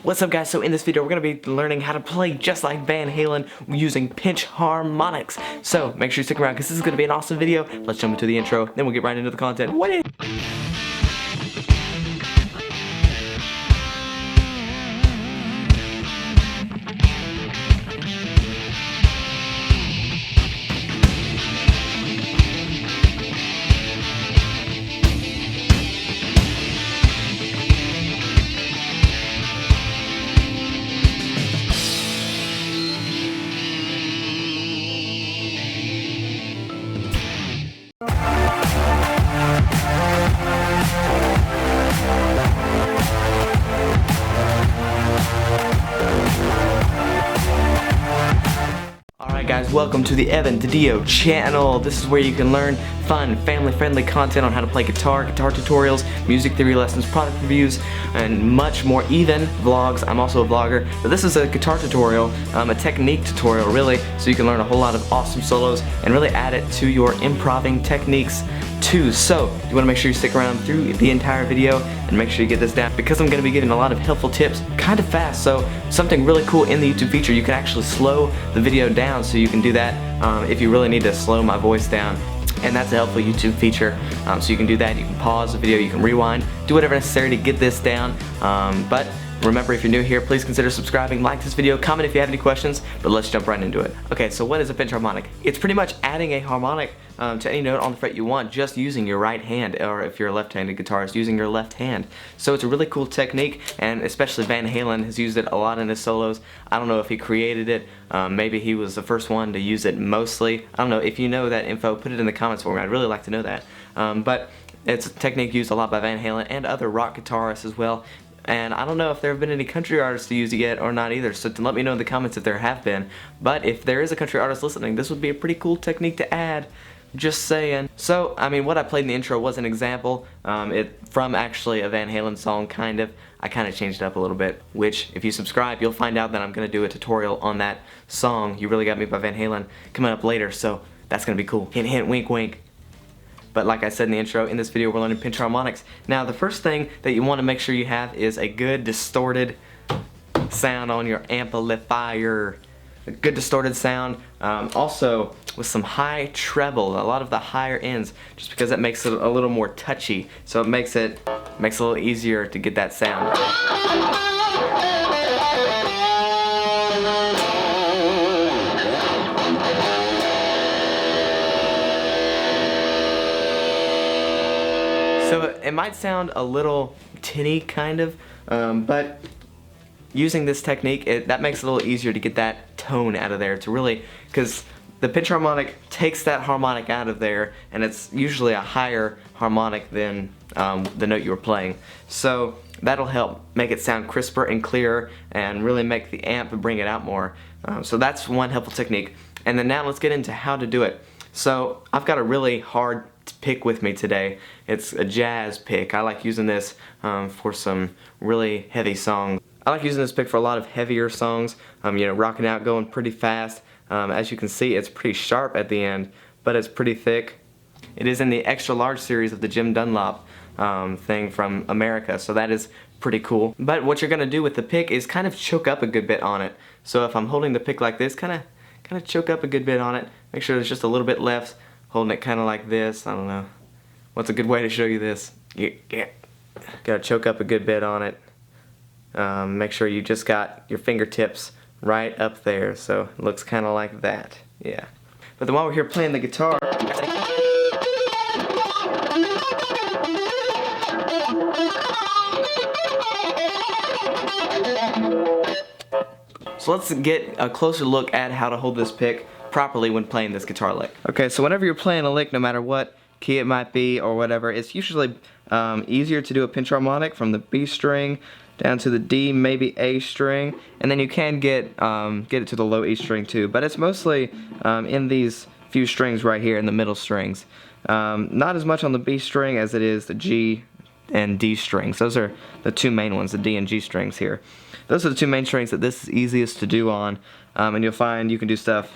What's up, guys? So in this video we're going to be learning how to play just like Van Halen using pinch harmonics. So make sure you stick around because this is going to be an awesome video. Let's jump into the intro, then we'll get right into the content. Guys, welcome to the DiDio channel. This is where you can learn fun, family-friendly content on how to play guitar tutorials, music theory lessons, product reviews, and much more, even vlogs. I'm also a vlogger, but this is a guitar tutorial, a technique tutorial really, so you can learn a whole lot of awesome solos and really add it to your improvising techniques too. So you want to make sure you stick around through the entire video and make sure you get this down because I'm going to be giving a lot of helpful tips kind of fast. So something really cool in the YouTube feature, you can actually slow the video down, so you can do that if you really need to slow my voice down. And that's a helpful YouTube feature, so you can do that. You can pause the video, you can rewind, do whatever necessary to get this down. But remember, if you're new here, please consider subscribing, like this video, comment if you have any questions, but let's jump right into it. Okay, so what is a pinch harmonic? It's pretty much adding a harmonic to any note on the fret you want, just using your right hand, or if you're a left-handed guitarist, using your left hand. So it's a really cool technique, and especially Van Halen has used it a lot in his solos. I don't know if he created it, maybe he was the first one to use it mostly. I don't know. If you know that info, put it in the comments for me. I'd really like to know that. But it's a technique used a lot by Van Halen and other rock guitarists as well. And I don't know if there have been any country artists to use it yet or not either, so let me know in the comments if there have been. But if there is a country artist listening, this would be a pretty cool technique to add. Just saying. So, I mean, what I played in the intro was an example from actually a Van Halen song, kind of. I kind of changed it up a little bit, which, if you subscribe, you'll find out that I'm going to do a tutorial on that song, You Really Got Me by Van Halen, coming up later, so that's going to be cool. Hint, hint, wink, wink. But like I said in the intro, in this video we're learning pinch harmonics. Now the first thing that you want to make sure you have is a good distorted sound on your amplifier. A good distorted sound, also with some high treble, a lot of the higher ends, just because that makes it a little more touchy. So it makes it a little easier to get that sound. So it might sound a little tinny, kind of, but using this technique, that makes it a little easier to get that tone out of there, to really, because the pinch harmonic takes that harmonic out of there, and it's usually a higher harmonic than the note you were playing. So that'll help make it sound crisper and clearer and really make the amp bring it out more. So that's one helpful technique. And then now let's get into how to do it. So I've got a really hard pick with me today. It's a jazz pick. I like using this for some really heavy songs. I like using this pick for a lot of heavier songs, you know, rocking out, going pretty fast. As you can see, it's pretty sharp at the end, but it's pretty thick. It is in the extra large series of the Jim Dunlop thing from America, so that is pretty cool. But what you're going to do with the pick is kind of choke up a good bit on it. So if I'm holding the pick like this, kind of choke up a good bit on it. Make sure there's just a little bit left, holding it kind of like this. I don't know. What's a good way to show you this? Yeah. Gotta choke up a good bit on it. Make sure you just got your fingertips right up there, so it looks kind of like that. Yeah. But then while we're here playing the guitar, so let's get a closer look at how to hold this pick properly when playing this guitar lick. Okay, so whenever you're playing a lick, no matter what key it might be or whatever, it's usually easier to do a pinch harmonic from the B string down to the D, maybe A string, and then you can get it to the low E string too. But it's mostly in these few strings right here in the middle strings. Not as much on the B string as it is the G and D strings. Those are the two main ones, the D and G strings here. Those are the two main strings that this is easiest to do on, and you'll find you can do stuff.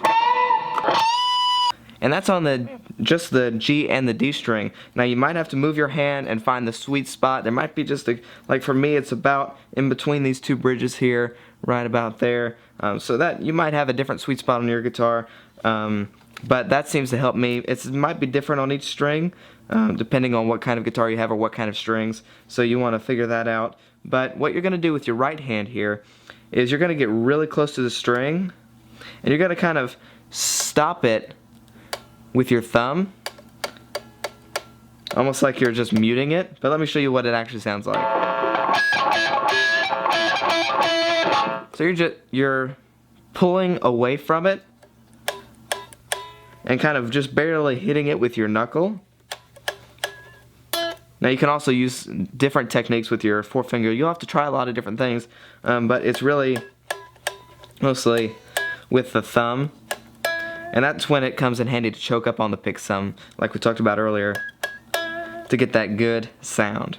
And that's on just the G and the D string. Now you might have to move your hand and find the sweet spot. There might be just like for me it's about in between these two bridges here, right about there. So that you might have a different sweet spot on your guitar, but that seems to help me. It might be different on each string, depending on what kind of guitar you have or what kind of strings. So you want to figure that out. But what you're going to do with your right hand here is you're going to get really close to the string, and you're going to kind of stop it with your thumb, almost like you're just muting it. But let me show you what it actually sounds like. So you're pulling away from it and kind of just barely hitting it with your knuckle. Now you can also use different techniques with your forefinger. You'll have to try a lot of different things, but it's really mostly with the thumb. And that's when it comes in handy to choke up on the pick some, like we talked about earlier, to get that good sound.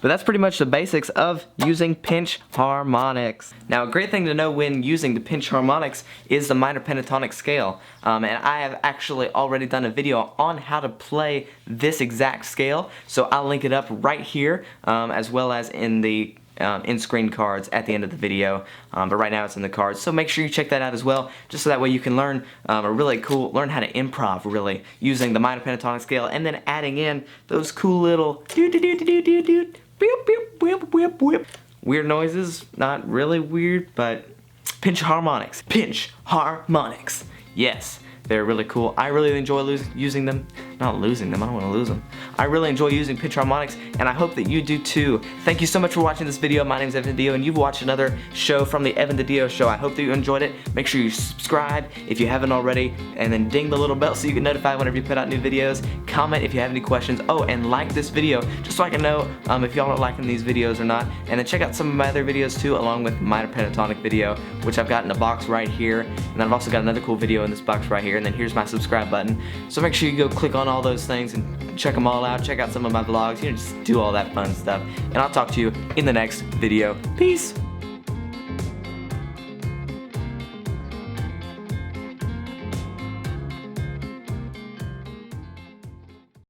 But that's pretty much the basics of using pinch harmonics. Now, a great thing to know when using the pinch harmonics is the minor pentatonic scale. And I have actually already done a video on how to play this exact scale, so I'll link it up right here, as well as in the in-screen cards at the end of the video, but right now it's in the cards, so make sure you check that out as well, just so that way you can learn learn how to improv really using the minor pentatonic scale, and then adding in those cool little weird noises. Not really weird, but pinch harmonics. Pinch harmonics. Yes, they're really cool. I really enjoy using them. Not losing them, I don't want to lose them. I really enjoy using pinch harmonics, and I hope that you do too. Thank you so much for watching this video. My name is Evan DiDio, and you've watched another show from the Evan DiDio Show. I hope that you enjoyed it. Make sure you subscribe if you haven't already, and then ding the little bell so you get notified whenever you put out new videos. Comment if you have any questions. Oh, and like this video, just so I can know if y'all are liking these videos or not. And then check out some of my other videos too, along with minor pentatonic video, which I've got in a box right here. And then I've also got another cool video in this box right here. And then here's my subscribe button. So make sure you go click on all those things and check them all out. Check out some of my vlogs, just do all that fun stuff. And I'll talk to you in the next video. Peace!